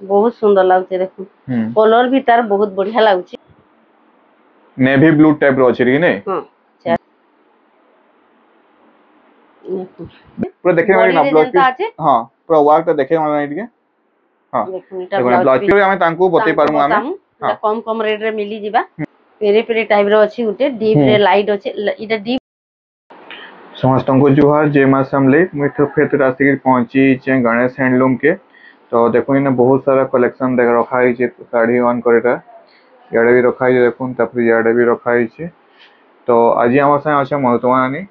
बहुत सुंदर लागছে দেখুন कलर भी तार बहुत बढ़िया लागছে नेवी ब्लू टाइप रो अछि कि नै हां पूरा देखे माने ना ब्लाउज पीस हां पूरा वर्क तो देखे माने इटके हां देखो एटा ब्लाउज पीस हम तांको बते पारमु हमें हां कम कम रेट रे मिली जिबा पेरे पेरे टाइप रो अछि उटे डीप रे लाइट अछि इटा डीप समस्त को जुहार जय मां समले मिठो फेत रास्ते के पहुंची छे गणेश हैंडलूम के तो देखो इने बहुत सारा कलेक्शन देख रखा है छे साड़ी ऑन करेटा याडे भी रखा है देखुन तपरी याडे भी रखा है छे तो आज हमर संग अछि महतवा नानी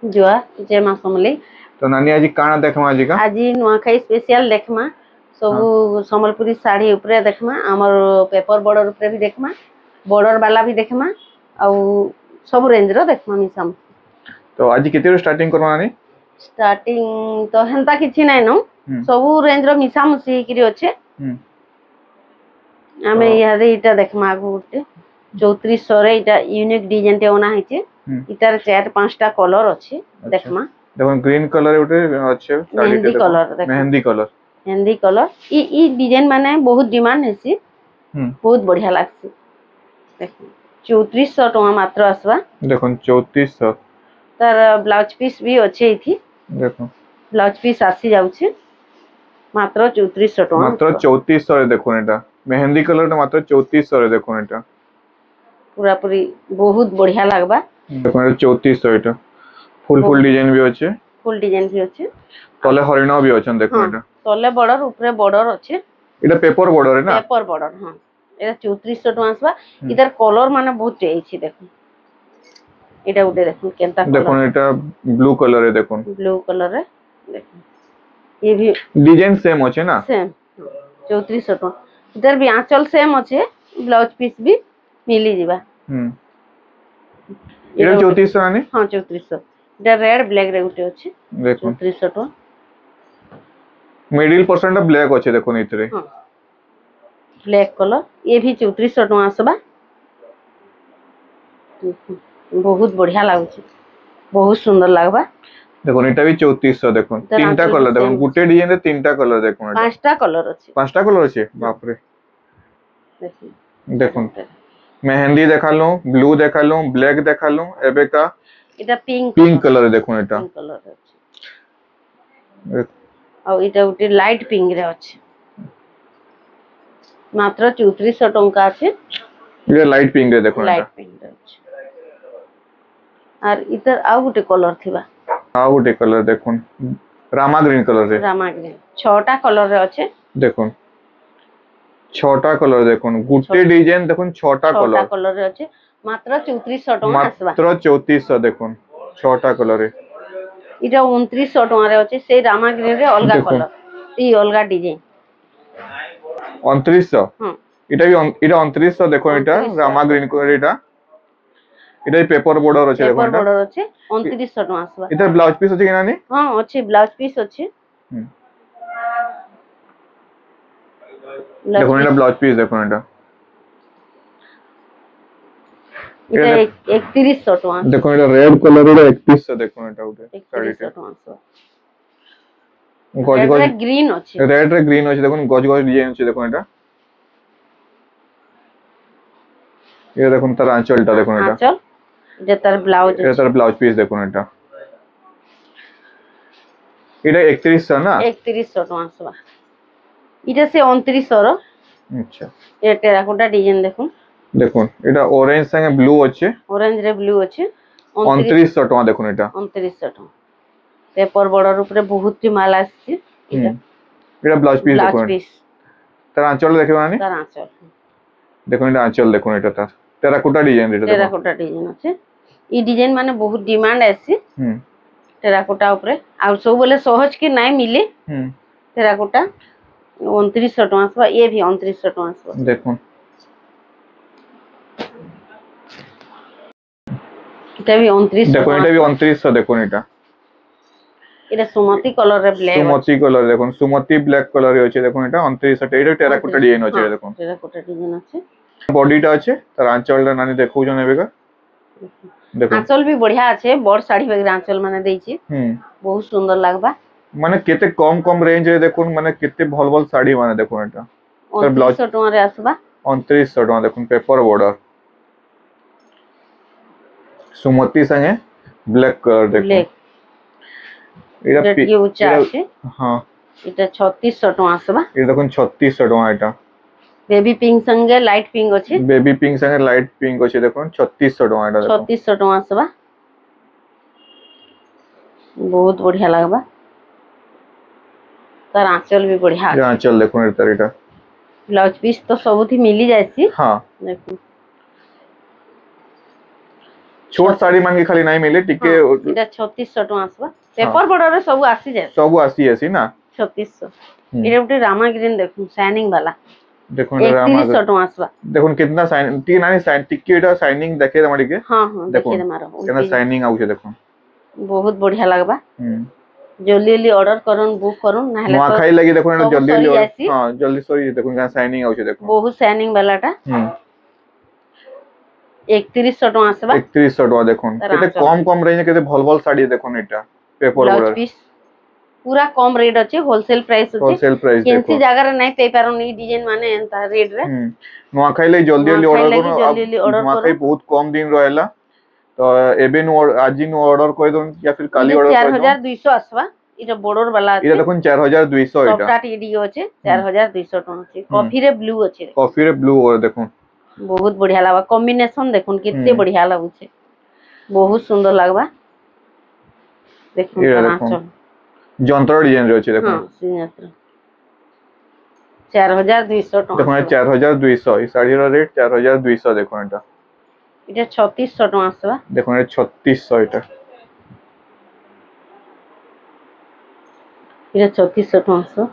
जुआ जय मां समले तो नानी आज काना देखमा आज का आज नुआखाई स्पेशल देखमा सब संबलपुरी साड़ी ऊपर देखमा हमर पेपर बॉर्डर ऊपर भी देखमा बॉर्डर वाला भी देखमा आ सब रेंज रो देखमा मिसम तो आज केते स्टार्टिंग करवा नानी स्टार्टिंग तो हेंता किछि नै नो सब रेंज रो मिसा मुसी किरि अछि हमें यारे इटा देखमा गुटे 3400 रे इटा यूनिक डिजाइन ते ओना हिचे इटार चार पांचटा कलर अछि देखमा देखो ग्रीन कलर उठे अच्छे साड़ी मेहंदी कलर मेहंदी कलर ई डिजाइन माने बहुत डिमांड हेसी बहुत बढ़िया लागसी देखो 3400 टका मात्र आसवा देखो 3400 तार ब्लाउज पीस भी अच्छे इथि देखो ब्लाउज पीस आसी जाउछि मात्र 3400 टका मात्र 3400 रे देखो एटा मेहंदी कलर तो मात्र 3400 रे देखो एटा पूरा पूरी बहुत बढ़िया लागबा देखो 3400 एटा फुल डिजाइन भी अच्छे फुल डिजाइन भी अच्छे तले हरिण भी अछन देखो एटा तले बॉर्डर ऊपर बॉर्डर अच्छे एटा पेपर बॉर्डर है ना पेपर बॉर्डर हां एटा 3400 टका आसबा इधर कलर माने बहुत एछि देखो एटा उडे देखो केनता देखो एटा ब्लू कलर है देखो ब्लू कलर है देखो ये भी डिजाइन सेम अछि ना सेम 3400 टका इधर भी आंचल सेम अछि ब्लाउज पीस भी मिली जिबा एटा 3400 आनी हां 3400 एटा रेड ब्लैक रे उठे अछि देखो 3400 टका मिडिल परसेंट ब्लैक अछि देखो इतरे हां ब्लैक कलर ये भी 3400 टका आसबा बहुत बढ़िया लागछ बहुत सुंदर लागबा देखो एटा भी 3400 देखो तीनटा कलर देखो गुटे डिजाइन रे तीनटा कलर देखो एटा पांचटा कलर अछि पांचटा कलर अछि बाप रे देखो मेहंदी देखालो ब्लू देखालो ब्लैक देखालो एबे का एटा पिंक कलर देखो एटा पिंक कलर अछि आ एटा उटे लाइट पिंक रे अछि मात्र 3400 टका अछि ये लाइट पिंक रे देखो लाइट पिंक रे अछि आर इधर आ गुटे कलर थिबा आ गुटे कलर देखो रामा ग्रीन कलर रे रामा ग्रीन छटा कलर रे अछि देखो छटा कलर देखो गुटे डिजाइन देखो छटा कलर रे अछि मात्र 3400 टका आसबा मात्र 3400 देखो छटा कलर रे इटा 2900 टका रे अछि से रामा ग्रीन रे अलगा कलर ई अलगा डिजाइन 2900 हां इटा भी इटा 2900 देखो इटा रामा ग्रीन कलर इटा इटा पेपर बॉर्डर अछि देखो पेपर बॉर्डर अछि 2900 टका आसबा इटा ब्लाउज पीस अछि कि नानी हां अछि ब्लाउज पीस अछि देखो इटा ब्लाउज पीस देखो इटा इटा 3100 टका देखो इटा रेड कलर रे 3100 देखो इटा उठे 3100 टका गज गज ग्रीन अछि रेड रे ग्रीन अछि देखो गज गज डिजाइन अछि देखो इटा ये देखो तार आंचलटा देखो इटा आंचल जे तार ब्लाउज ये तार ब्लाउज पीस देखो इटा इटा 3100 ना 3100 टका आसबा इटा से 2900 रो अच्छा ये टेराकोटा डिजाइन देखो देखो इटा ऑरेंज संगे ब्लू अछि ऑरेंज रे ब्लू अछि 2900 टका देखो इटा 2900 टका पेपर बॉर्डर ऊपर बहुत ही माल आछि इटा ब्लाउज पीस देखो तार आंचल देखो नानी तार आंचल देखो इटा आंचल देखो इटा तार टेराकोटा डिजाइन इटा टेराकोटा डिजाइन अछि ई डिजाइन माने बहुत डिमांड आछि टेराकोटा ऊपर आ सब बोले सहज के नाही मिले टेराकोटा 2900 टका आसबा ये भी 2900 टका आसबा देखो इटा भी 2900 देखो इटा भी 2900 देखो इटा सुमति कलर रे ब्लैक सुमति कलर देखो सुमति ब्लैक कलर रे अछि देखो इटा 2900 इटा टेराकोटा डिजाइन अछि देखो टेराकोटा डिजाइन अछि बॉडीटा अछि तार आंचलटा नानी देखौ जने एबेका देखो आंचल भी बढ़िया अछि बड़ साड़ी वगैरह आंचल माने दै छी बहुत सुंदर लागबा माने केते कम कम रेंज रे देखुन माने केते भल भल साड़ी माने देखुन एटा सर ब्लाउज 2900 टका रे आसबा 2900 टका देखुन पेपर बॉर्डर सुमति संगे ब्लैक कलर देखुन ब्लैक एटा এটা টিকে উচ্চা আছে हां এটা 3600 टका आसबा ये देखुन 3600 टका एटा बेबी पिंक संगे लाइट पिंक अछि बेबी पिंक संगे लाइट पिंक अछि देखुन 3600 टका एटा देखुन 3600 टका आसबा बहुत बढ़िया लागबा तार आंचल भी बढ़िया ये आंचल देखुन एटा ब्लाउज पीस तो सबुथी मिली जायसी हां देखो छोट साड़ी मान के खाली नहीं मिले टिके एटा 3600 टका आसबा पेपर बॉर्डर रे सब आसी जाय सब आसी आसी ना 3600 एटा उठे रामा ग्रीन देखो शाइनिंग वाला देखो 3100 टका आसबा देखो कितना शाइनिंग टिके नानी शाइन टिके एटा शाइनिंग देखे दमड़ी के हां हां देखे दे मारो केना शाइनिंग आउ छे देखो बहुत बढ़िया लागबा जल्दी जल्दी ऑर्डर करन बुक करन ना हले तो खाई लगी देखो ना जल्दी जल्दी हां जल्दी सॉरी देखो केना शाइनिंग आउ छे देखो बहुत शाइनिंग वालाटा 3100 टका आसबा 3100 टका देखो केते कम कम रेंज केते भल भल साड़ी देखो एटा पेपर बॉर्डर पीस पूरा कम रेट अछि होलसेल प्राइस अछि होलसेल प्राइस देखो केनसी जगह रे नै पे पारन ई डिजाइन माने एंता रेट रे नुआ खाई ले जल्दी जल्दी ऑर्डर करो नुआ खाई बहुत कम दिन रहला तो एबे नु आज नु ऑर्डर कर दो या फिर काली ऑर्डर कर दो 4200 आसबा इटा बॉर्डर वाला अछि इटा देखो 4200 इटा सबटा टीडी अछि 4200 टका अछि कॉफी रे ब्लू अछि कॉफी रे ब्लू और देखो बहुत बढ़िया लागबा कॉम्बिनेशन देखुन कितने बढ़िया लागु छे बहुत सुंदर लागबा देखुन आंचल जंतर डिजाइन रे अछि देखो हां सिग्नेचर 4200 टका देखो 4200 ई साड़ी रा रेट 4200 देखो एटा 3600 टका आसबा देखो 3600 एटा 3600 टका आसबा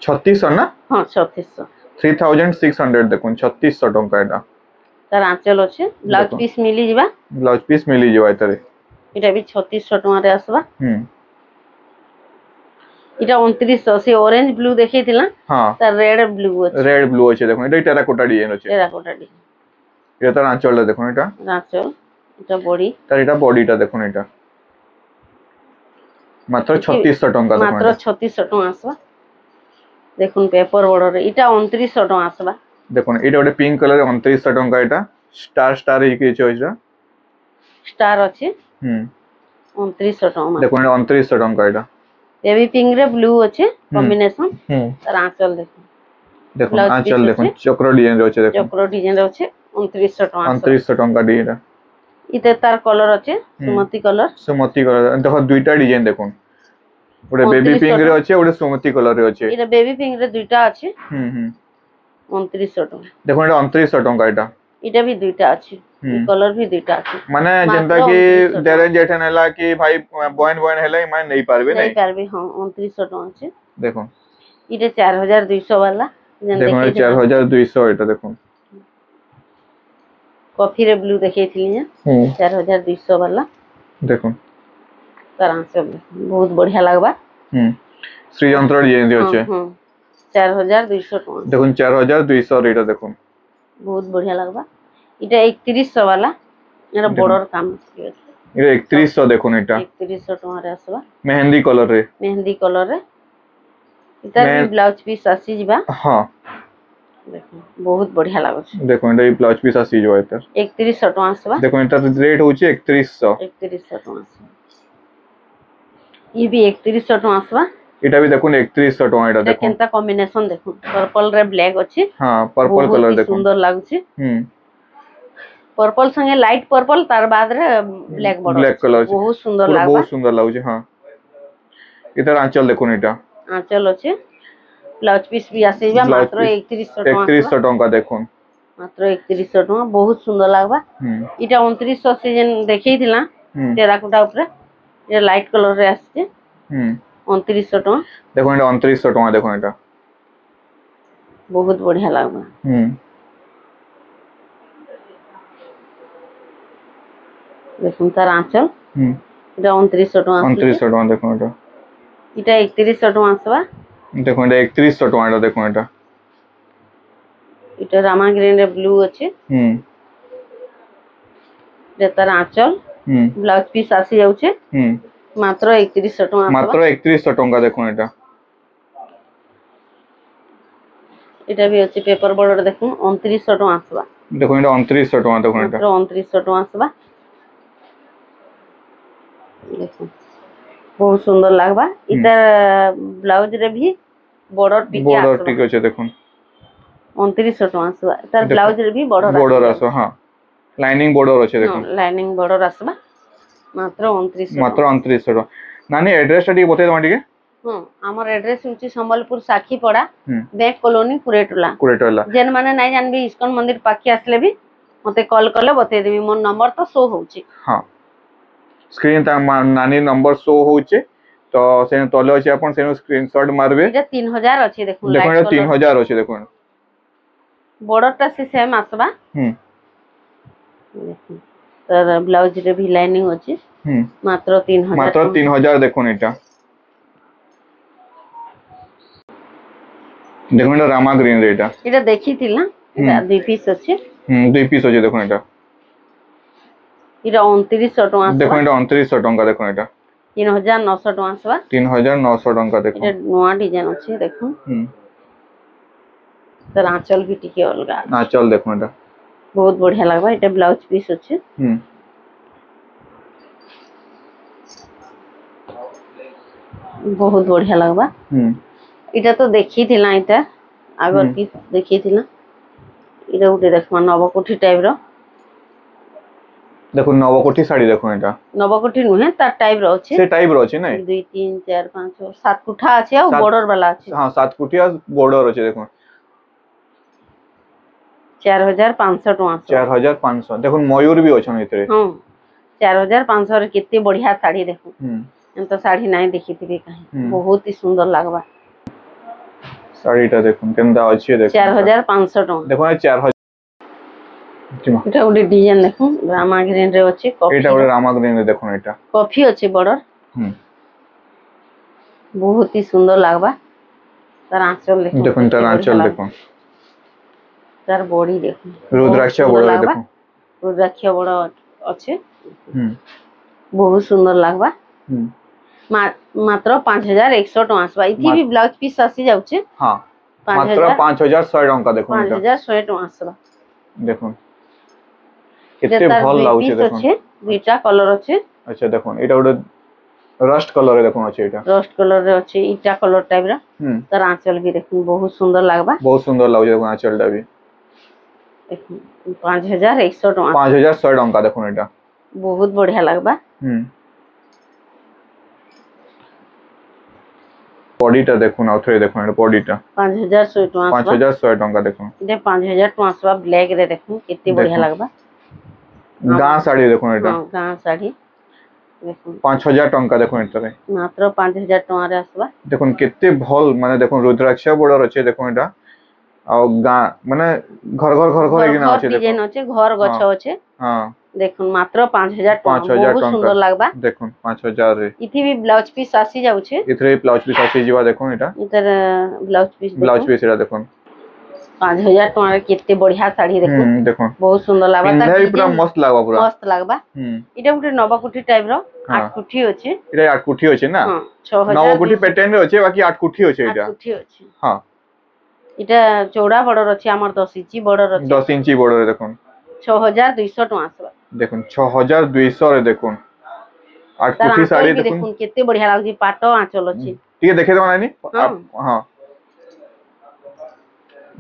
3600 ना हां 3600 3600 देखो 3600 टका एटा तार आंचल अछि ब्लाउज पीस मिली जिबा ब्लाउज पीस मिली जिबा एतरे इटा भी 3600 टका रे आसबा इटा 2900 से ऑरेंज ब्लू देखैतिला हां तार रेड ब्लू अछि देखो एटा टेराकोटा डिजाइन अछि टेराकोटा डिजाइन एटा आंचल देखो एटा आंचल एटा बॉडी तार एटा बॉडीटा देखो एटा मात्र 3600 टका देखो मात्र 3600 टका आसबा देखुन पेपर बॉर्डर इटा 2900 टका आसबा देखो एटा ओटे पिंक कलर 2900 टका एटा स्टार स्टार हिके चोइसा स्टार अछि 2900 टका देखो 2900 टका एटा बेबी पिंक रे ब्लू अछि कॉम्बिनेशन तार आंचल देखो आंचल देखो चक्र डिजाइन रे अछि देखो चक्र डिजाइन रे अछि 2900 टका 2900 टका डिजाइन इते तार कलर अछि सुमति कलर देखो दुईटा डिजाइन देखो ओटे बेबी पिंक रे अछि ओटे सुमति कलर रे अछि इते बेबी पिंक रे दुईटा अछि 2900 टका देखो एटा 2900 टका एटा इटा भी दुईटा अछि कलर भी दुईटा अछि माने जेंता कि डेरे जेठन हला कि भाई बॉयन बॉयन हले माने नहीं पारबे हां 2900 टका अछि देखो इटे 4200 वाला देखो 4200 एटा देखो कॉफी रे ब्लू देखैथिली ने 4200 वाला देखो तार सब बहुत बढ़िया लागबा श्री यंत्र डिजाइन रे अछि 4200 टका देखो 4200 रेट देखो बहुत बढ़िया लागबा इटा 3100 वाला एरा बॉर्डर काम अछि ये 3100 देखो नेटा 3100 टका रे आसबा मेहंदी कलर रे इतार भी ब्लाउज पीस आसी जिबा हां देखो बहुत बढ़िया लागो छै देखो एटा ब्लाउज पीस आसी जो एतर 3100 टका आसबा देखो एटा रेट होची 3100 टका ये भी 3100 टका आसबा एटा भी देखो 3100 टका एटा देखो केनता कॉम्बिनेशन देखो पर्पल रे ब्लैक अछि हां पर्पल कलर देखो सुंदर लागु छै पर्पल संगे लाइट पर्पल तार बाद रे ब्लैक बॉर्डर ब्लैक कलर बहुत सुंदर लागबा बहुत सुंदर लागु छै हां इधर आंचल देखो एटा आंचल अछि ब्लाउज पीस भी आसीबा मात्र 3100 टका देखो मात्र 3100 टका बहुत सुंदर लागबा इटा 2900 से जेन देखैतिला टेराकोटा ऊपर ये लाइट कलर रे आछे 2900 टका देखो एटा 2900 टका देखो एटा बहुत बढ़िया लागबा देखुन तार आंचल इटा 2900 टका 2900 टका देखो एटा इटा 3100 टका आसबा देखो एटा 3100 टका एटा देखो एटा इटा रामा ग्रीन रे ब्लू अछि जे तार आंचल ब्लाउज पीस आसी जाउ छे মাত্র 3100 টাকা মাত্র 3100 টাকা দেখুন এটা এটা বি আছে পেপার বর্ডর দেখুন 2900 টাকা আসবা দেখুন এটা 2900 টাকা দেখুন এটা মাত্র 2900 টাকা আসবা দেখুন বহুত সুন্দর লাগবা এটা ব্লাউজ রে ভি বর্ডর টিকে বর্ডর আসবা ঠিক আছে দেখুন 2900 টাকা আসবা তার ব্লাউজ রে ভি বর্ডর আসো হ্যাঁ লাইনিং বর্ডর আছে দেখুন লাইনিং বর্ডর আসবা মাত্র 2900 মাত্র 2900 টাকা নানি এড্রেসটা টিকে বতাই দাও টিকে আমার এড্রেস হচ্ছে সম্বলপুর সাক্ষীপড়া ব্যাক কলোনি কুরেটুলা যেন মানে নাই জানবি ইস্কন মন্দির পাখি আসলে বি মতে কল কলে বতাই দেবি মোর নম্বর তো শো হচ্ছে হ্যাঁ স্ক্রিন তা নানি নম্বর শো হচ্ছে তো সে তলে আছে আপন সেনো স্ক্রিনশট মারবে এটা 3000 আছে দেখুন দেখুন এটা 3000 আছে দেখুন বর্ডরটা সে সেম আসবা দেখুন তার ব্লাউজ রে ভি লাইনিং আছে মাত্র 3000 মাত্র 3000 দেখুন এটা দেখুন এটা রামা গ্রিন রে এটা দেখিছিল না এটা দুই পিস আছে দুই পিস আছে দেখুন এটা 2900 টাকা দেখুন এটা 2900 টাকা দেখুন এটা 3900 টাকা আসবা 3900 টাকা দেখুন এটা নয়া ডিজাইন আছে দেখুন তার আঁচল ভি টিকে অলগা আঁচল দেখুন এটা বহুত বঢ়িয়া লাগবা এটা ব্লাউজ পিস আছে বহুত বঢ়িয়া লাগবা এটা তো দেখিছিলা এটা আগর কি দেখিছিলা এটা উঠে দেখবা নবকোঠি টাইপ র দেখুন নবকোঠি শাড়ি দেখুন এটা নবকোঠি নুহে তার টাইপ র আছে সে টাইপ র আছে না 2 3 4 5 6 7 কুঠা আছে আর বর্ডর वाला আছে হ্যাঁ 7 কুঠি আর বর্ডর আছে দেখুন 4500 টাকা 4500 দেখুন ময়ূর भी আছে ভিতরে 4500 রে কেতে বঢ়িয়া শাড়ি দেখুন এত শাড়ি নাই দেখিতিবি কাহি বহুত হি সুন্দর লাগবা শাড়িটা দেখুন কেমন আছে দেখুন 4500 টাকা দেখুন 4000 এটা ওডি ডিজাইন দেখুন রামা গ্রিন রে আছে কফি এটা ওডি রামা গ্রিন রে দেখুন এটা কফি আছে বর্ডর বহুত হি সুন্দর লাগবা তার আঁচল দেখুন দেখুন তার আঁচল দেখুন তার বডি দেখুন রুদ্রাক্ষ বড় দেখুন রুদ্রাক্ষ বড় আছে বহুত সুন্দর লাগবা মাত্র 5100 টাকা আসবা ইতি भी ব্লাউজ পিস আসি যাচ্ছে হ্যাঁ মাত্র 5100 টাকা দেখুন এটা 5100 টাকা আসবা দেখুন কেতে ভাল লাগুছে দেখুন দুইটা কালার আছে আচ্ছা দেখুন এটা ওটা রাস্ট কালারে দেখুন আছে এটা রাস্ট কালারে আছে ইটা কালার টাইপ রা তার আঁচল भी দেখুন বহুত সুন্দর লাগবা বহুত সুন্দর লাগুছে দেখুন আঁচলটা भी দেখুন 5100 টাকা 5100 টাকা দেখুন এটা বহুত বঢ়িয়া লাগবা বডিটা দেখুন আউথরে দেখুন এটা বডিটা 5100 টাকা 5100 টাকা দেখুন এটা 5000 টাকা আসবা ব্ল্যাক রে দেখুন কেতে বঢ়িয়া লাগবা গাঁ শাড়ি দেখুন এটা গাঁ শাড়ি দেখুন 5000 টাকা দেখুন এটারে মাত্র 5000 টাকা রে আসবা দেখুন কেতে ভাল মানে দেখুন রুদ্রাক্ষ বর্ডর আছে দেখুন এটা আর গাঁ মানে ঘর এখানে আছে দেখুন ডিজাইন আছে ঘর গছ আছে হ্যাঁ দেখুন মাত্র 5000 টাকা বহুত সুন্দর লাগবা দেখুন 5000 রে ইতি भी ব্লাউজ পিস আসি যাচ্ছে এথরে ব্লাউজ পিস আসি যাওয়া দেখুন এটা এটার ব্লাউজ পিস এটা দেখুন 5000 টাকা রে কেতে বঢ়িয়া শাড়ি দেখুন দেখুন বহুত সুন্দর লাগবা পিন্ধাই পুরা মস্ত লাগবা পুরা মস্ত লাগবা এটা গুটে নবকুঠি টাইপ র আট কুঠি আছে এটা আট কুঠি আছে না 6000 নবকুঠি প্যাটার্ন রে আছে বাকি আট কুঠি আছে এটা আট কুঠি আছে হ্যাঁ এটা চৌড়া বর্ডর আছে আমার 10 ইঞ্চি বর্ডর আছে 10 ইঞ্চি বর্ডর দেখুন 6200 টাকা আসবা দেখুন 6200 রে দেখুন আট কুঠি শাড়ি দেখুন কেতে বঢ়িয়া লাগুছি পাটো আঁচল আছে ঠিক আছে দেখে দাও নানি হ্যাঁ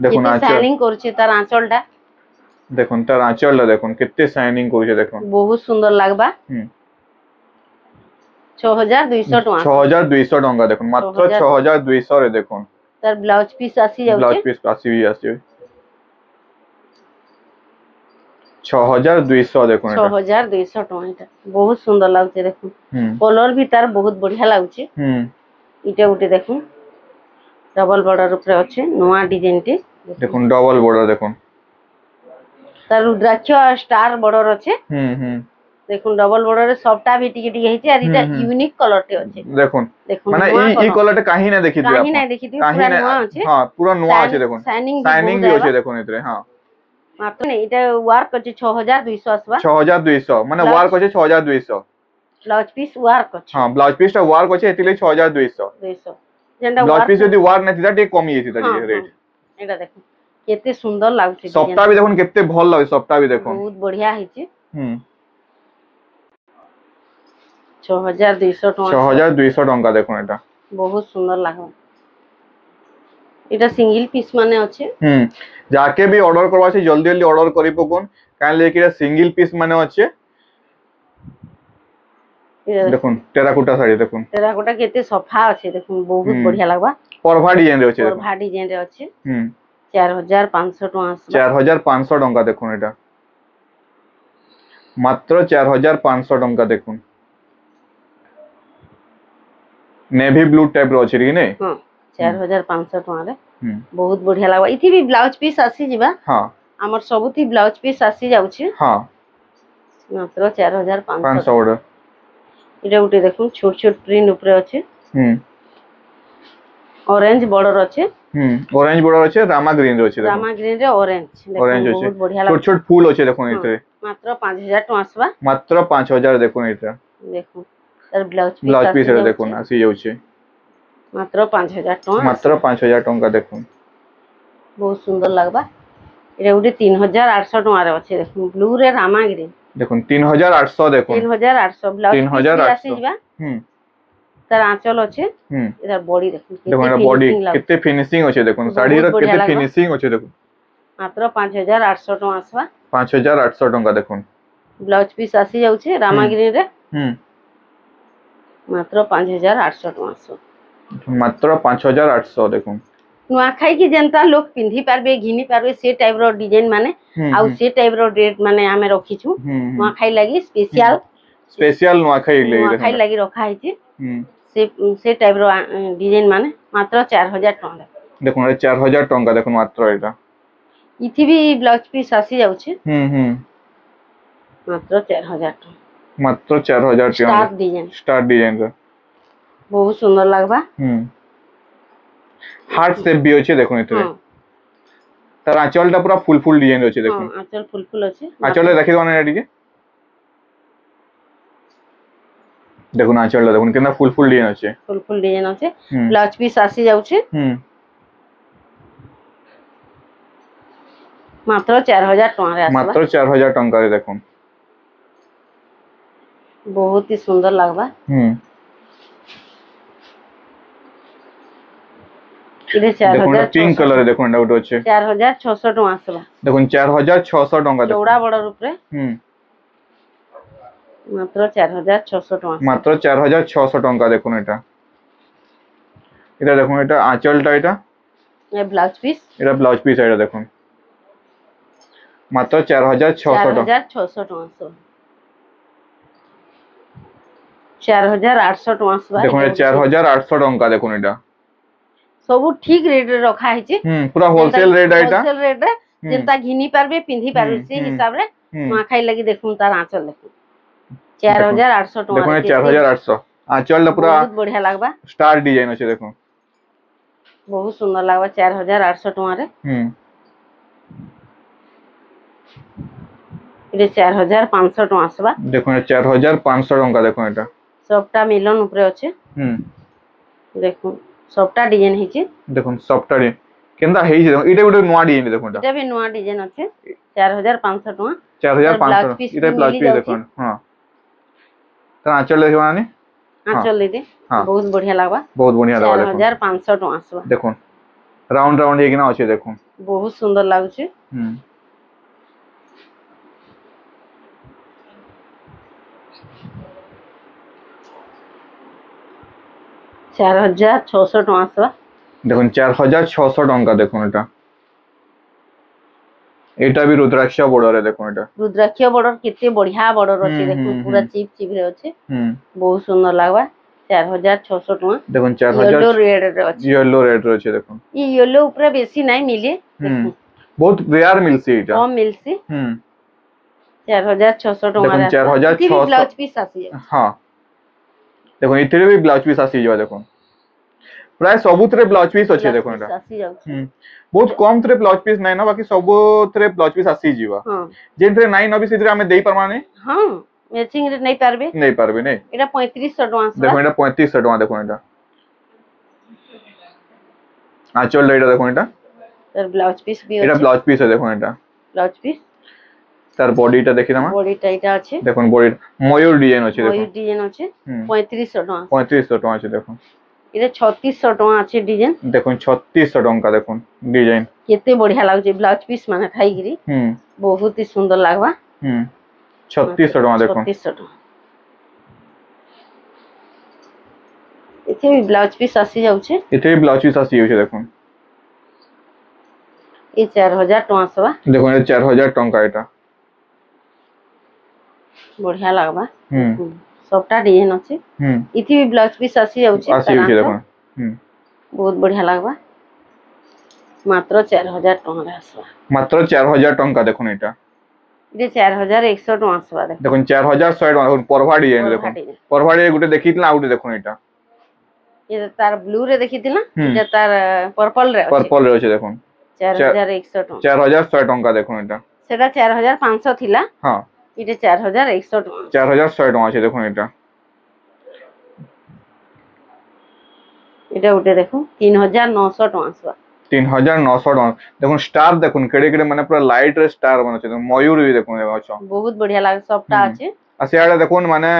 দেখুন আঁচল শাইনিং করছে তার আঁচলটা দেখুন তার আঁচলটা দেখুন কেতে শাইনিং করছে দেখুন বহুত সুন্দর লাগবা 6200 টাকা 6200 টাকা দেখুন মাত্র 6200 রে দেখুন তার ব্লাউজ পিস আসি যাচ্ছে ব্লাউজ পিস আসি 6200 দেখুন এটা 6200 টাকা এটা বহুত সুন্দর লাগছে দেখুন কলর भी তার বহুত বঢ়িয়া লাগছে এটা উঠে দেখুন ডবল বর্ডার উপরে আছে নয়া ডিজাইনটি দেখুন ডবল বর্ডার দেখুন তার রুদ্রাক্ষ স্টার বর্ডার আছে দেখুন ডবল বর্ডারে সবটা भी টিকে টিকে হইছে আর এটা ইউনিক কালারটি আছে দেখুন মানে এই কালারটা কাহি না দেখি দিও কাহি না দেখি দিও পুরা নয়া আছে হ্যাঁ পুরা নয়া আছে দেখুন শাইনিং भी আছে দেখুন এতে হ্যাঁ মাত্র এটা ওয়ার্ক আছে 6200 আসবা 6200 মানে ওয়ার্ক আছে 6200 ब्लाउज पीस वर्क अछि हां ब्लाउज पीस टा वर्क अछि एतिले 6200 200 जेंडा ब्लाउज वर्क पीस यदि वर्क नथिता टे कमी जेतिता हां रे रेट एटा देखो केते सुंदर लागुछि सप्ताह भी देखुन केते भल लागे सप्ताह भी देखुन बहुत बढ़िया हिची हम 6200 टका 6200 टंका देखुन एटा बहुत सुंदर लागो एटा सिंगल पीस माने अछि जाके भी ऑर्डर करवा छै जल्दी जल्दी ऑर्डर करि पकोन काहे ले कि सिंगल पीस माने अछि देखुन टेराकोटा साड़ी देखुन टेराकोटा केते सफा अछि देखुन बहुत बढ़िया लागबा परभा डिजाइन रे अछि परभा डिजाइन रे अछि 4500 टका आसबा 4500 टंका देखुन एटा मात्र 4500 टंका देखुन नेवी ब्लू टाइप रो अछि कि नै हां 4500 टका रे बहुत बढ़िया लागबा इथि भी ब्लाउज पीस आसी जिबा हां हमर सबुति ब्लाउज पीस आसी जाउ छी हां मात्र 4500 इटा उठे देखुन छोट छोट प्रिंट ऊपर अछि ऑरेंज बॉर्डर अछि ऑरेंज बॉर्डर अछि रामा ग्रीन रो अछि देखुन रामा ग्रीन रे ऑरेंज देखुन बहुत बढ़िया छोट छोट फूल अछि देखुन इतरे मात्र 5000 टका आसबा मात्र 5000 देखुन इतरे देखुन सर ब्लाउज पीस रे देखुन आसी जाउ छी मात्र 5000 टका मात्र 5000 टंका देखुन बहुत सुंदर लागबा एटा उठे 3800 टका रे अछि देखुन ब्लू रे रामा ग्रीन देखुन 3800 देखुन 3800 ब्लाउज पीस भी आसी जिबा हम तार आंचल अछि इधर बॉडी देखुन देखुन बॉडी केते फिनिशिंग अछि देखुन साड़ी रो केते फिनिशिंग अछि देखुन मात्र 5800 टका आसबा 5800 टंका देखुन ब्लाउज पीस आसी जाउ छी रामा ग्रीन रे मात्र 5800 टका आसबा मात्र 5800 देखुन नुआखाई की जनता लोग पिंधी पारबे घिनी पारबे से टाइप रो डिजाइन माने आउ से टाइप रो रेट माने आमे रखिछु नुआखाई लागि स्पेशल नुआखाई लागि रखा हैछि से टाइप रो डिजाइन माने मात्र 4000 टका देखुन 4000 टंका देखुन मात्र एटा इथि भी ब्लाउज पीस आसी जाउ छी मात्र 4000 टका मात्र 4000 टका स्टार डिजाइन रो बहुत सुंदर लागबा हार्ट शेप भी अछि देखुन इतरे तार आंचलटा पूरा फुल फुल डिजाइन अछि देखुन आंचल फुल फुल अछि आंचल देखि दने एटिके देखुन आंचल देखुन केना फुल फुल डिजाइन अछि ब्लाउज पीस आसी जाउ छी मात्र 4000 टका रे आसबा मात्र 4000 टंका रे देखुन बहुत ही सुंदर लागबा इरे 4000 पिंक कलर रे देखुन डाउट अछि 4600 टका आसबा देखुन 4600 टंका चौड़ा बॉर्डर ऊपर मात्र 4600 टका मात्र 4600 टंका देखुन एटा देखुन एटा आंचलटा एटा ए ब्लाउज पीस एटा देखुन मात्र 4600 टका 4800 टका आसबा देखुन 4800 टंका देखुन एटा सब ठीक रेट रे रखा हैछि पूरा होलसेल रेट एटा होलसेल रेट रे जेंता घिनी पारबे पिंधी पारबे से हिसाब रे नुआखाई लागि देखुन तार आंचल देखुन 4800 टका देखुन 4800 आंचल पूरा बहुत बढ़िया लागबा स्टार डिजाइन अछि देखुन बहुत सुंदर लागबा 4800 टका रे इरे 4500 टका आसबा देखुन 4500 टंका देखुन एटा सबटा मिलन ऊपर अछि देखुन सबटा डिजाइन हिची देखुन सबटा केनदा हेइ छै इटा गुटे नोआ डिजाइन देखुन इटा भी नोआ डिजाइन अछि 4500 टका 4500 इटा ब्लाउज पीस देखुन हां त आंचल देखबानी आंचल दे बहुत बढ़िया लागबा बहुत बढ़िया लागबा 4500 टका आसबा देखुन राउंड राउंड हेकिना अछि देखुन बहुत सुंदर लागुछि 4600 टका आसबा देखुन 4600 टंका देखुन एटा भी रुद्राक्ष बॉर्डर है देखुन एटा रुद्राक्ष बॉर्डर केते बढ़िया बॉर्डर अछि देखुन पूरा चिप चिप रे अछि बहुत सुंदर लागबा 4600 टका देखुन 4000 येलो रेड रे अछि देखुन ई येलो ऊपर बेसी नै मिले बहुत रेयर मिलसी एटा कम मिलसी 4600 टका रे 4600 ब्लाउज पीस आसी हां देखुन इतरे भी ब्लाउज पीस आसी जबा देखुन प्राय सबुतरे ब्लाउज पीस अछि देखुन एटा बहुत कम थरे ब्लाउज पीस नै ना बाकी सबुतरे ब्लाउज पीस आसी जीवा जेंतरे नाइ नबी सितरे हमें देई परमाने हां ମ୍ୟାଚିଂ ରେ ନେଇ ପାରବେ नहीं ଏଟା 3500 ଟଙ୍କା ଆସିବା। देखो एटा 3500 टका देखो एटा आंचल एटा देखो एटा ତାର ବ୍ଲାଉଜ ପିସ୍ ବି एटा ଅଛି। ब्लाउज पीस है देखो एटा ବ୍ଲାଉଜ ପିସ୍ तार बॉडीटा देखि दमा ବଡିଟା ଏଇଟା ଅଛି। देखो बॉडी मयूर डिजाइन अछि देखो ମୟୂର ଡିଜାଇନ ଅଛି 3500 ଟଙ୍କା। 3500 टका अछि देखो ଏଟା 3600 ଟଙ୍କା ଅଛି ଡିଜାଇନ। देखो 3600 टका देखो डिजाइन କେତେ ବଢିଆ ଲାଗୁଛି ବ୍ଲାଉଜ ପିସ୍ ମାନେ ଖାଇକିରି ବହୁତ ହି ସୁନ୍ଦର ଲାଗବା। 3600 टका देखो 3600 ଟଙ୍କା। ଏଠି ବି ବ୍ଲାଉଜ ପିସ୍ ଆସି ଯାଉଛି। एथे भी ब्लाउज पीस आसी होछै देखो ଏ 4000 ଟଙ୍କା ଆସିବା। देखो ये 4000 टका एटा ବଢିଆ ଲାଗବା। सबटा डिजाइन ଅଛି। ଏଠି ବି ବ୍ଲାଉଜ ପିସ୍ ଆସି ଯାଉଛି। आसी होछै देखो ବହୁତ ବଢିଆ ଲାଗବା। ମାତ୍ର 4000 ଟଙ୍କା ଆସିବା। मात्र 4000 टका देखो एटा ये 4100 टଙ୍କା ଆସିବା। देखो 4100 टका परभा डिजाइन देखो परभा डिजाइन गुटे देखितला आउटे देखो एटा ये तार ब्लू रे देखिथिला ये तार पर्पल रे अछि देखो 4100 टଙ୍କା 4100 टका देखो एटा सेटा 4500 थिला। हां इटे 4100 टଙ୍କା 4100 टका अछि देखो एटा एटा उटे देखो 3900 टଙ୍କା आसवा। 3900 टका देखो स्टार देखो केडे केडे माने पूरा लाइट रे स्टार बन छै मयूर भी देखो अच्छा बहुत बढ़िया लागे सबटा अछि। आ सेआडे देखो माने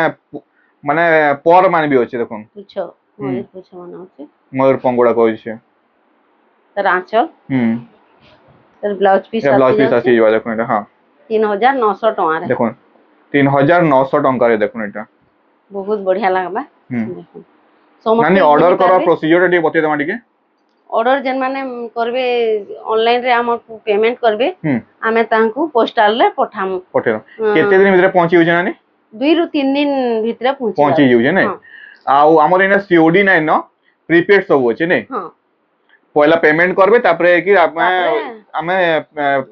माने पर मान भी अछि देखो पूछो मयूर पूछो माने अछि मयूर पंगुड़ा कहै छै तर आंचल तर ब्लाउज पीस आसी जाय देखो एटा हां 3900 टଙ୍କା रे देखो 3900 टका रे देखो एटा बहुत बढ़िया लागबा। देखो नानी ऑर्डर करा प्रोसीजर टी बते दमा टिके ऑर्डर जन माने करबे ऑनलाइन रे हम पेमेंट करबे हमें तांको पोस्टल रे पठाम केते दिन भीतर पहुंची होय नानी 2 रु 3 दिन भीतर पहुंची होय नै आ हमर इना सीओडी नै न प्रीपेड सब होय नै हां पहला पेमेंट करबे तापरे कि हमें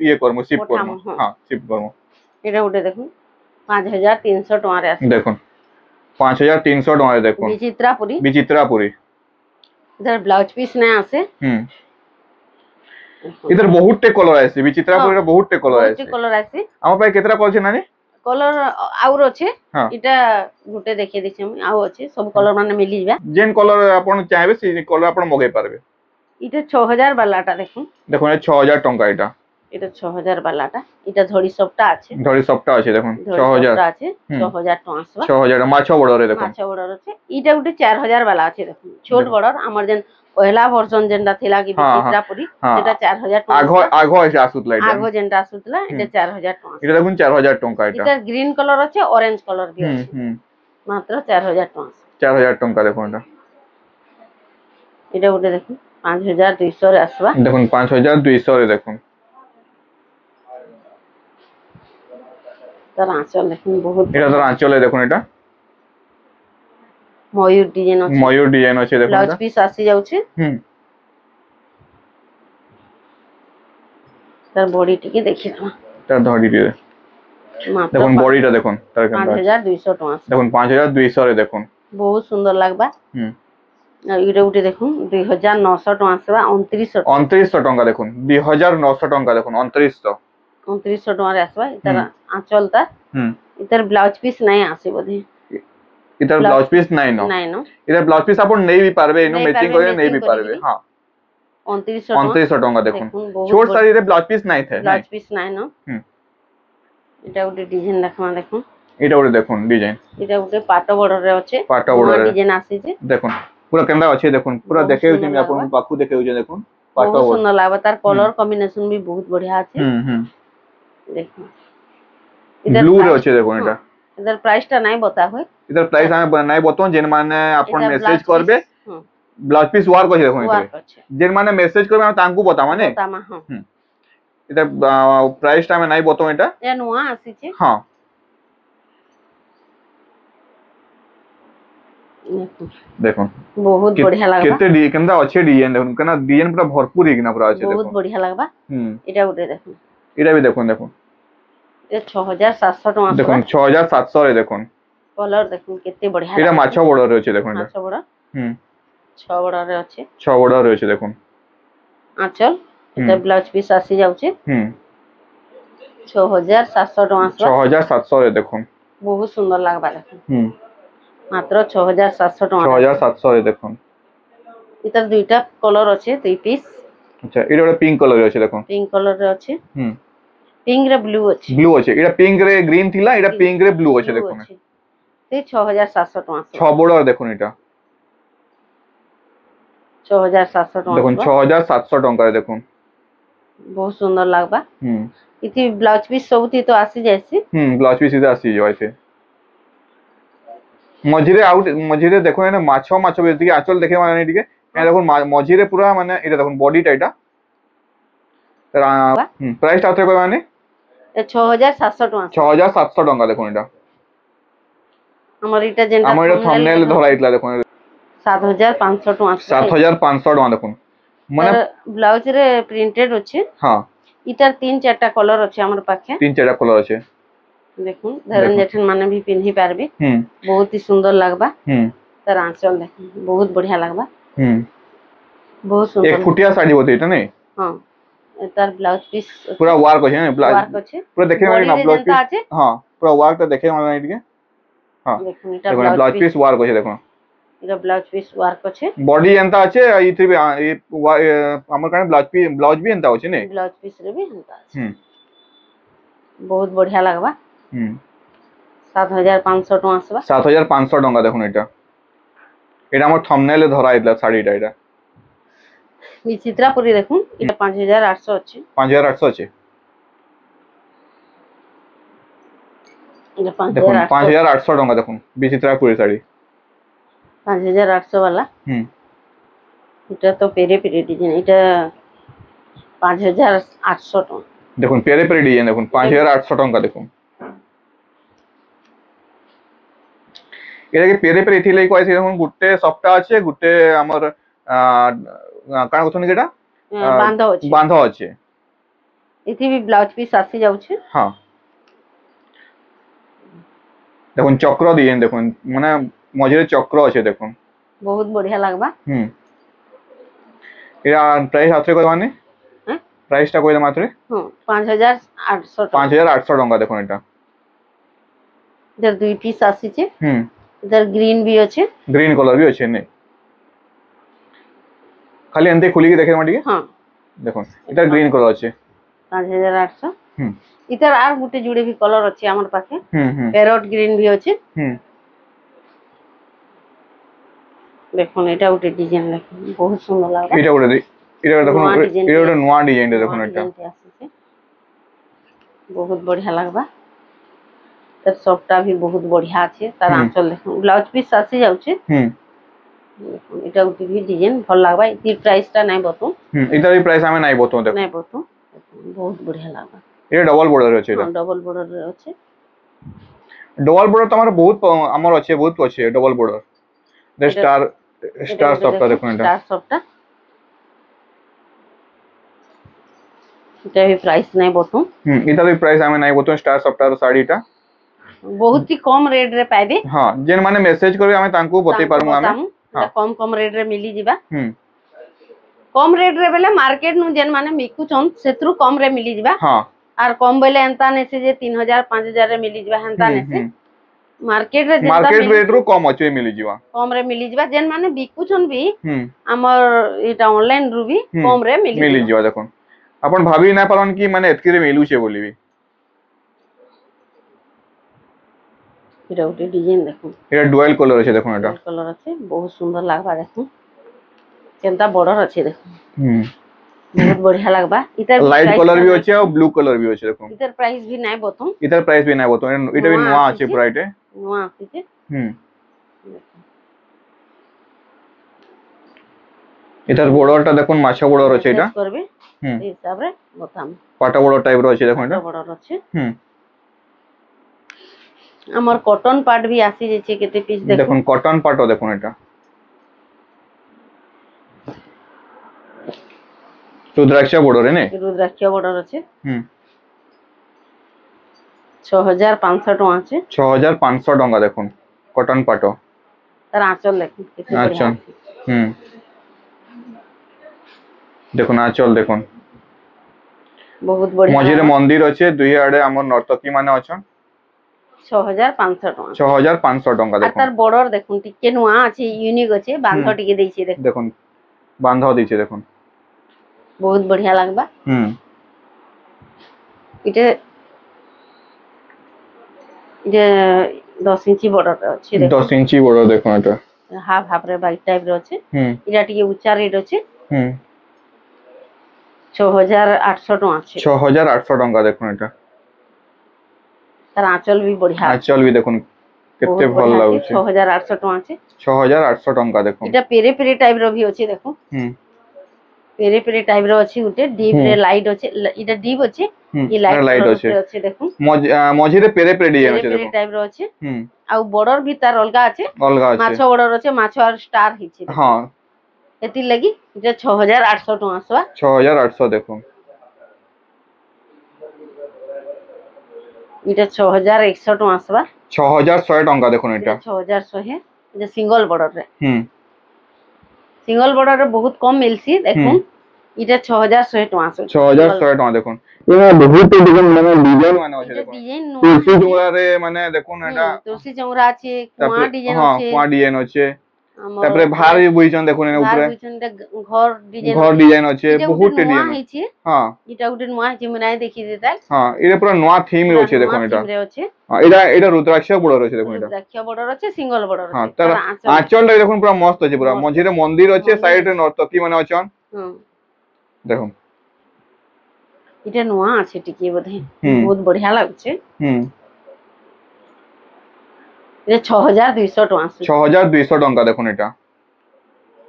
ये करमु शिप करमु हां शिप करमु एटा उठे देखो 5300 टका रे आसी देखो 5300 टका रे देखो विचित्रापुरी इधर ब्लाउज पीस नै आसे इधर बहुत टे कलर आसी विचित्रापुरी रे बहुत टे कलर आसी हम पाए केतरा कल छै नानी कलर आउर अछि इटा गुटे देखि दिछम आउ अछि सब कलर माने मिली जाबा जेन कलर आपण चाहबे से कलर आपण मगे पारबे इटा 6000 वालाटा देखो देखो 6000 टका इटा 6000 वालाटा इटा धड़ी सबटा अछि देखो 6000 अछि 6000 टका आसबा 6000 माछो बडर रे देखो माछो बडर अछि इटा गुटे 4000 वाला अछि देखो छोट बडर हमर जेन पहला वर्जन जेनटा थिला कि विचित्रापुरी सेटा 4000 टका आगो ऐसे आसुतला इटा आगो जेनटा आसुतला इटा 4000 टका इटा देखो 4000 टका इटा ग्रीन कलर अछि ऑरेंज कलर भी अछि मात्र 4000 टका 4000 टका देखो इटा गुटे देखो 5200 रे आसबा देखो 5200 रे देखो तर आंचल देखो बहुत एटा तर आंचल है देखो एटा मयूर डिजाइन अछि देखो ब्लाउज पीस आसी जाउ छै तर बॉडी टिके देखि ना तर धड़ी रे देखो बॉडीटा देखो तर 5200 टका देखो 5200 रे देखो बहुत सुंदर लागबा इटा उठे देखो 2900 टका आसबा 2900 टका देखो 2900 टका देखो 2900 टका रे आसबा इतर आंचल ता इतर ब्लाउज पीस नै आसी बधे इधर ब्लाउज पीस नहीं नो इधर ब्लाउज पीस अपन नहीं भी पारबे इनो मैचिंग करे नहीं भी पारबे हां 2900 टका देखो छोट सारी इधर ब्लाउज पीस नहीं थे ब्लाउज पीस नहीं नो इटा उटे डिजाइन देखमा देखो इटा उटे देखो डिजाइन इटा उटे पाटो बॉर्डर रे अछि पाटो बॉर्डर डिजाइन आसी जे देखो पूरा केंदा अछि देखो पूरा देखे होय जे अपन पाखु देखे होय जे देखो पाटो बहुत सुंदर लागबा तार कलर कॉम्बिनेशन भी बहुत बढ़िया अछि देखो ब्लू रे अछि देखो इटा इधर प्राइस ता नहीं बता होय इधर प्राइस हमें नहीं बतो जेन माने अपन मेसेज करबे ब्लाउज पीस वार को देखो इधर जेन माने मेसेज करबे हम तांकू बता माने इधर प्राइस ता में नहीं बतो एटा ए नुआ आसी छे हां देखो बहुत बढ़िया लागबा केते डी केंदा अच्छे डिजाइन देखो कना डिजाइन पूरा भरपूर है किना पूरा अच्छे देखो बहुत बढ़िया लागबा इटा उटे देखो इटा भी देखो देखो ये 6700 टका देखो 6700 रे देखो कलर देखो केते बढ़िया इटा माछो बॉर्डर रे अछि देखो माछो बॉर्डर 6 बॉर्डर रे अछि 6 बॉर्डर रे अछि देखो आंचल इटा ब्लाउज पीस आसी जाउ छै 6700 टका 6700 रे देखो बहुत सुंदर लागबा देखो হুম मात्र 6700 टका 6700 দেখুন इतर दुईटा कलर अच्छे दुई पीस আচ্ছা এটা একটা পিঙ্ক কালার আছে দেখুন पिंक कलर रे अच्छे হুম पिंक रे ब्लू अच्छे ব্লু আছে এটা পিঙ্ক রে গ্রিন থিলা এটা পিঙ্ক রে ব্লু আছে ब्लू দেখুন अच्छे ते 6700 टका 6 বর্ডার দেখুন এটা 6700 टका দেখুন 6700 টঙ্কায় দেখুন बहुत सुंदर लागबा হুম इति ब्लाउज पीस सबथि तो आसी जायसी হুম ব্লাউজ পিস এটা আসি যাইছে মঝিরে আউট মঝিরে দেখুন এটা মাছ মাছ দিকে আঁচল দেখে মানে এদিকে এই দেখুন মঝিরে পুরা মানে এটা দেখুন বডিটা এটা প্রাইসটা কত কই মানে ए 6700 टका 6700 টঙ্কা দেখুন এটা हमर इटा जेंटा আমার এটা থাম্বনেল ধরা আইতলা দেখুন 7500 टका 7500 টঙ্কা দেখুন মানে ब्लाउज रे प्रिंटेड अछि হ্যাঁ इटार तीन चारटा कलर अछि हमर पाखे তিন চারটা কালার আছে देखुन धरन जेठन माने भी पिन्ही पारबे হুম बहुत ही सुंदर लागबा হুম तार आंचल देखुन बहुत बढ़िया लागबा হুম बहुत এক सुंदर ফুটিয়া শাড়ি বলতে এটা নেই हां तार ब्लाउज पीस পুরা ওয়ার্ক আছে না ব্লাউজ वर्क अछि পুরা দেখে মানে না बॉडी रे ব্লাউজ जेंटा পিস अछि হ্যাঁ পুরা ওয়ার্কটা দেখে মানে এদিকে হ্যাঁ देखुन इटा দেখুন ব্লাউজ পিস ওয়ার্ক আছে দেখুন इटा ब्लाउज पीस वर्क अछि বডি এন্তা আছে এইথি আমার কানে ব্লাউজ বি এন্তা আছে নেই ब्लाउज पीस रे भी हंता अछि হুম बहुत बढ़िया लागबा হুম 7500 टका आसबा 7500 টঙ্কা দেখুন এটা এটা আমার থাম্বনেলে ধরা আইতলা শাড়িটা এটা विचित्रापुरी देखुन इटा 5800 अछि 5800 আছে इटा দেখুন 5800 5800 টঙ্কা দেখুন বিচিত্রাপুরি শাড়ি 5800 वाला হুম এটা তো পেরে পেরে ডিজাইন এটা 5800 টাকা দেখুন পেরে পেরে ডিজাইন দেখুন 5800 টঙ্কা দেখুন এটাকে পেরে পেরে এথিলাই কইছে দেখুন গুটে সফটা আছে গুটে আমার কানা কথা এটা বাঁধা আছে বাঁধা আছে এটি भी ব্লাউজ পিস আসি যাচ্ছে হ্যাঁ দেখুন চক্র ডিজাইন দেখুন মানে মঝিরে চক্র আছে দেখুন বহুত বঢ়িয়া লাগবা হুম এর প্রাইস আছে কত মানে হ্যাঁ প্রাইসটা কইলে মাত্র 5800 টাকা 5800 টঙ্কা দেখুন এটা এর দুই পিস আসিছে হুম এর গ্রিন भी আছে গ্রিন কলর भी আছে নেই খালি এনতে খুলি কি দেখে মাটিকে হ্যাঁ দেখুন এটা গ্রিন কলর আছে 5800 হুম ইতার আর গুটে জুড়ে भी কলর আছে আমার পাখে হুম হুম প্যারট গ্রিন भी আছে হুম দেখুন এটা গুটে ডিজাইন দেখুন বহুত সুন্দর লাগবা এটা ওটা এটা দেখুন এটা ওটা নোয়া ডিজাইনটা দেখুন এটা बहुत बढ़िया लगबा तर सबटा भी बहुत बढ़िया আছে তার আঁচল দেখুন ব্লাউজ পিস আসি যাচ্ছে হুম এটা উঠি भी ডিজাইন ভাল লাগবা এর প্রাইসটা নাই বতো এটার প্রাইস আমি নাই বতো দেখুন নাই বতো বহুত बढ़िया লাগবা এটা ডাবল বর্ডার আছে এটা ডবল বর্ডার আছে ডাবল বর্ডার তো আমার বহুত আমার আছে বহুত আছে ডাবল বর্ডার দে স্টার সবটা দেখুন এটা স্টার সবটা এটা भी प्राइस নাই বতো এটার প্রাইস আমি নাই বতো স্টার সবটার শাড়িটা बहुत ही कम रेट रे पाइबे हां जेन माने मेसेज करबे আমি তাঙ্কু বতেই পারমু আমি এটা কম কম রেট রে মিলি ଯିବା হুম কম রেট রে বেলে মার্কেট নু যেন মানে মিকু চন সেত্রু কম রে মিলি ଯିବା हां আর কম বেলে এন্তা নেছে যে 3000 5000 রে মিলি ଯିବା হেন্তা নেছে মার্কেট রে মার্কেট রেট রু কম আছে মিলি ଯିବା কম রে মিলি ଯିବା যেন মানে বিকু চন भी हमर এটা অনলাইন রু भी কম রে মিলি ଯିବା দেখুন আপন ভাবি না পারন কি মানে এতকি রে মিলুছে বলিবি এটা ওটা ডিজাইন দেখুন এটা ডুয়াল কালার আছে দেখুন এটা কালার আছে বহুত সুন্দর লাগবা দেখুন কেনতা বর্ডার আছে দেখুন बहुत बढ़िया लगबा इधर लाइट कलर भी আছে আর ব্লু কলর भी আছে দেখুন इधर प्राइस भी নাই বতো इधर प्राइस भी নাই বতো এটা भी নোয়া আছে পুরা এটা নোয়া আছে এটার বর্ডারটা দেখুন মাছা বর্ডার আছে এটা করবে এই হিসাবে বতাম পাটা বর্ডার টাইপের আছে দেখুন এটা বর্ডার আছে আমার কটন পার্ট भी আসি যেছে কেতে পিস দেখুন কটন পাটও দেখুন এটা রুদ্রাক্ষ বর্ডার নে রুদ্রাক্ষ বর্ডার আছে 6500 টাকা আছে 6500 টাকা দেখুন কটন পাটও তার আঁচল দেখুন কেতে আচ্ছা দেখুন আঁচল দেখুন বহুত বড়িয়া মজিরে মন্দির আছে দুই আড়ে আমার নর্তকী মানে আছেন 6500 टका 6500 टका আর देखो তার বর্ডর দেখুন টিকে নয়া আছে ইউনিক আছে বান্ধ টিকে দেইছে দেখুন देखो बांधा दीचे देखो বহুত বঢ়িয়া লাগবা এটা যে 10 ইঞ্চি বর্ডর আছে দেখুন 10 इंची बॉर्डर देखो এটা হাফ হাফ রে বাইক টাইপ রে আছে এটা টিকে উচ্চা রেট আছে 6800 टका আছে 6800 टका देखो এটা তার আঁচল भी বঢ়িয়া आंचल भी देखो केते ভাল লাগুছে 6800 टका আছে 6800 टका देखो এটা পেরে পেরে টাইপ র भी আছে দেখো পেরে পেরে টাইপ র আছে উঠে ডিপ রে লাইট আছে এটা ডিপ আছে এই লাইট আছে দেখো মঝিরে পেরে পেরে ডিজাইন আছে পেরে দেখো টাইপ র আছে আর বর্ডর भी তার অলগা আছে মাছ বর্ডর আছে মাছ আর স্টার হিছে হ্যাঁ এতি লাগি এটা 6800 टका আসবা 6800 দেখো এটা 6100 टका আসবা 6100 टका দেখুন এটা 6100 এটা সিঙ্গল বর্ডর রে সিঙ্গল বর্ডর রে বহুত কম মিলছি দেখুন এটা 6100 टका আসবে 6100 टका দেখুন এটা বহুত ডিজাইন মানে ডিজাইন মানে আছে দেখুন ডিজাইন তুলসী চৌড়া রে মানে দেখুন এটা তুলসী চৌড়া আছে কুয়া ডিজাইন হ্যাঁ আছে কুয়া ডিজাইন আছে তারপরে ভার भी বুইছন দেখুন এর উপরে ঘর ডিজাইন আছে বহুত ডিজাইন আছে হ্যাঁ এটা উঠে নয়া আছে মনাই দেখি দিতা হ্যাঁ এটা পুরো নয়া থিম আছে দেখুন এটা হ্যাঁ এটা রুদ্রাক্ষ বর্ডর আছে দেখুন এটা রুদ্রাক্ষ বর্ডর আছে সিঙ্গল বর্ডর আছে হ্যাঁ তার আঁচলটা দেখুন পুরো মস্ত আছে পুরো মঝিরে মন্দির আছে সাইডে নর্তকী মানে আছেন দেখুন এটা নয়া আছে টিকে বোধহয় বহুত বঢ়িয়া লাগছে এটা 6200 टका আছে 6200 टका দেখুন এটা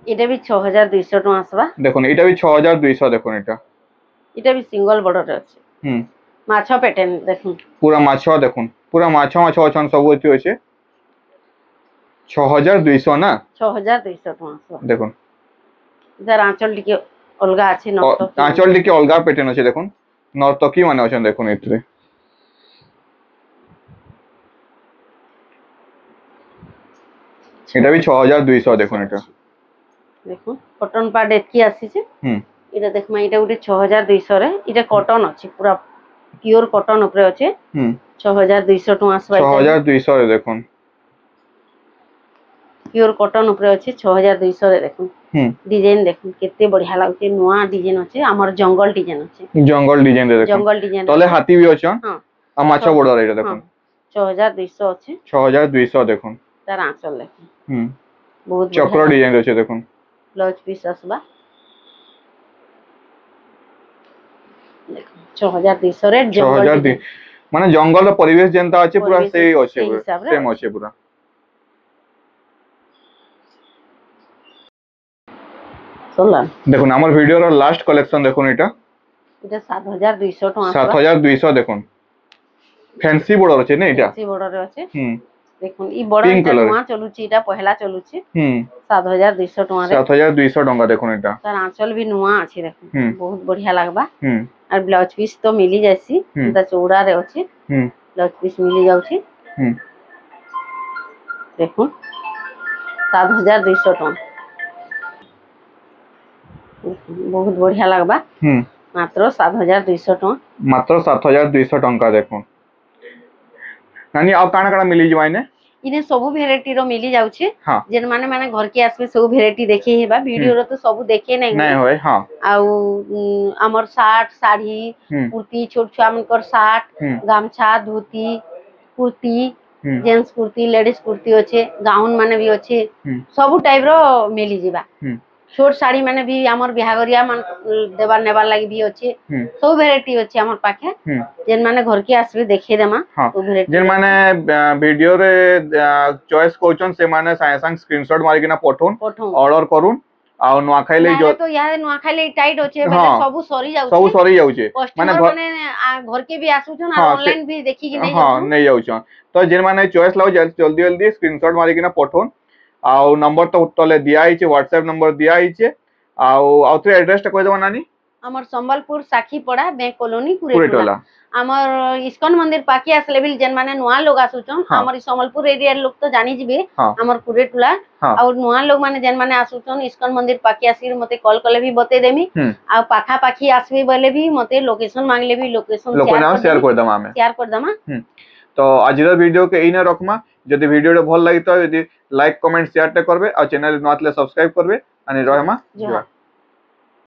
এটা भी 6200 टका আসবা দেখুন এটা भी 6200 দেখুন এটা भी সিঙ্গল বর্ডর আছে মাছ প্যাটার্ন দেখুন পুরা মাছ দেখুন পুরা মাছ অছন সব এতি আছে 6200 না 6200 टका আসবা দেখুন যার আঁচল টিকে অলগা আছে নর্তকী আঁচল টিকে অলগা প্যাটার্ন আছে দেখুন নর্তকী মানে আছেন দেখুন এতে এটা भी 6200 দেখুন এটা দেখুন কটন পাড় এতকি আসিছে এটা দেখমা এটা উঠে 6200 রে এটা কটন আছে পুরা পিওর কটন উপরে আছে 6200 टका আসবা 6200 রে দেখুন পিওর কটন উপরে আছে 6200 রে দেখুন ডিজাইন দেখুন কেতে বঢ়িয়া লাগুছে নয়া ডিজাইন আছে আমার জঙ্গল ডিজাইন আছে জঙ্গল ডিজাইন দেখুন জঙ্গল ডিজাইন তলে হাতি भी আছে হ্যাঁ আর মাছ বর্ডর এটা দেখুন 6200 আছে 6200 দেখুন তার আঁচল দেখুন বহুত চক্র ডিজাইন আছে দেখুন ব্লাউজ পিস আসবা দেখুন 6200 রে জঙ্গল মানে জঙ্গলের পরিবেশ যেনতা আছে পুরা সেই আছে সেম আছে পুরা চললাম দেখুন আমার ভিডিওর লাস্ট কালেকশন দেখুন এটা 7200 टका 7200 দেখুন ফ্যান্সি বর্ডর আছে না এটা ফ্যান্সি বর্ডর আছে দেখুন এই বর্ডর নয়া চলুছি এটা পহলা চলুছি 7200 टका রে 7200 टका দেখুন এটা তার আঁচল भी নয়া আছে দেখুন বহুত বঢ়িয়া লাগবা আর ব্লাউজ পিস তো মিলি যাইছি এটা চৌড়া রে আছে ব্লাউজ পিস মিলি যাଉଛି দেখুন 7200 टका बहुत बढ़िया लगबा मात्र 7200 टका मात्र 7200 टका देखो नानी अब काना काना मिली जवाइने इने सब वेराइटी रो मिली जाउछे जेन माने माने घर के आसबे सब वेराइटी देखे हेबा वीडियो रो तो सब देखे नहीं होय हां आउ हमर शर्ट साड़ी कुर्ती छोट छुआ मनकर शर्ट गामछा धोती कुर्ती जेंट्स कुर्ती लेडीज कुर्ती अच्छे गाउन माने भी अच्छे सब टाइप रो मिली जिबा छोट साड़ी माने भी हमर बिहागरिया मन देबार नेबार लागि भी अच्छे सब वेराइटी अच्छे हमर पाखे जेन माने घर के आसबे देखे देमा तो वेराइटी जेन माने वीडियो रे चॉइस कोचन से माने साइंस स्क्रीनशॉट मारि किना पठोन ऑर्डर करूं आ नुआखाई ले जो तो यार नुआखाई ले टाइट होचे माने सब सरी जाउचे माने घर के भी आसु छन और ऑनलाइन भी देखि कि नहीं हां नहीं जाउछन तो जेन माने चॉइस लाओ जल्दी जल्दी स्क्रीनशॉट मारि किना पठोन आउ नंबर तो तले दिया आइचे व्हाट्सएप नंबर दिया आइचे आउ आउथरे एड्रेस टा कहि देबो नानी हमर संबलपुर साखी पड़ा बैंक कॉलोनी कुरेटोला हमर इस्कन मंदिर पाकी आसले बिल जेन माने नुआ लोग आसुचन हमर संबलपुर एरिया लोग तो जानि जिबे हमर कुरेटोला और नुआ लोग माने जेन माने आसुचन इस्कन मंदिर पाकी आसिर मते कॉल करले भी बते देमी आ पाखा पाखी आसबे बोले भी मते लोकेशन मांगले भी लोकेशन शेयर कर दमा तो आज वीडियो के इने रखमा जदि वीडियो भल लगी तो यदि लाइक कमेंट शेयर टे करबे और चैनल न आतले सब्सक्राइब करबे अनि रहमा जुहार।